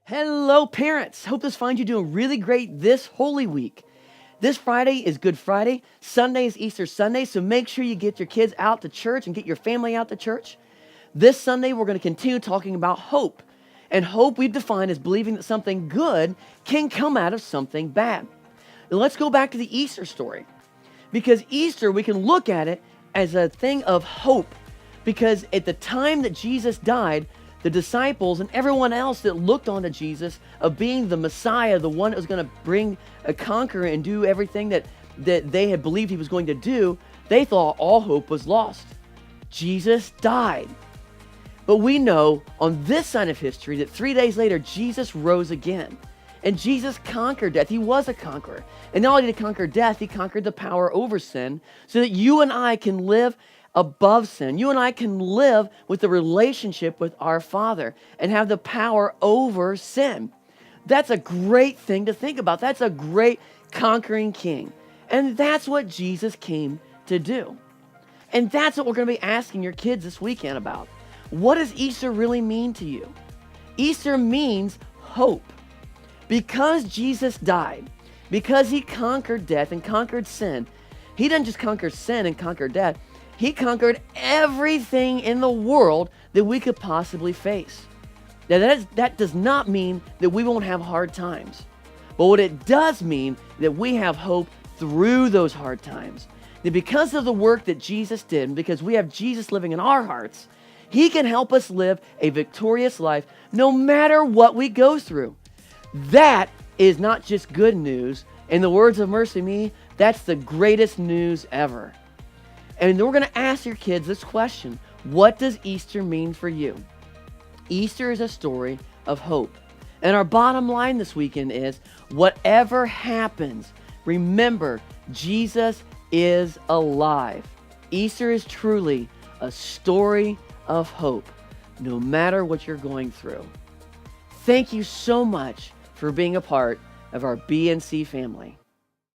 Hello, parents. Hope this finds you doing really great this Holy Week. This Friday is Good Friday. Sunday is Easter Sunday, so make sure you get your kids out to church and get your family out to church. This Sunday, we're going to continue talking about hope. And hope we've defined as believing that something good can come out of something bad. Now, let's go back to the Easter story. Because Easter, we can look at it as a thing of hope. Because at the time that Jesus died, the disciples and everyone else that looked onto Jesus of being the Messiah, the one that was going to bring a conquer and do everything that they had believed he was going to do, they thought all hope was lost. Jesus died. But we know on this side of history that 3 days later, Jesus rose again. And Jesus conquered death. He was a conqueror. And not only did he conquer death, he conquered the power over sin so that you and I can live above sin. You and I can live with the relationship with our Father and have the power over sin. That's a great thing to think about. That's a great conquering king. And that's what Jesus came to do. And that's what we're going to be asking your kids this weekend about. What does Easter really mean to you? Easter means hope. Because Jesus died, because he conquered death and conquered sin, he didn't just conquer sin and conquer death. He conquered everything in the world that we could possibly face. Now, that does not mean that we won't have hard times. But what it does mean that we have hope through those hard times. That because of the work that Jesus did, and because we have Jesus living in our hearts, he can help us live a victorious life no matter what we go through. That is not just good news. In the words of Mercy Me, that's the greatest news ever. And we're going to ask your kids this question. What does Easter mean for you? Easter is a story of hope. And our bottom line this weekend is, whatever happens, remember, Jesus is alive. Easter is truly a story of hope, no matter what you're going through. Thank you so much for being a part of our BNC family.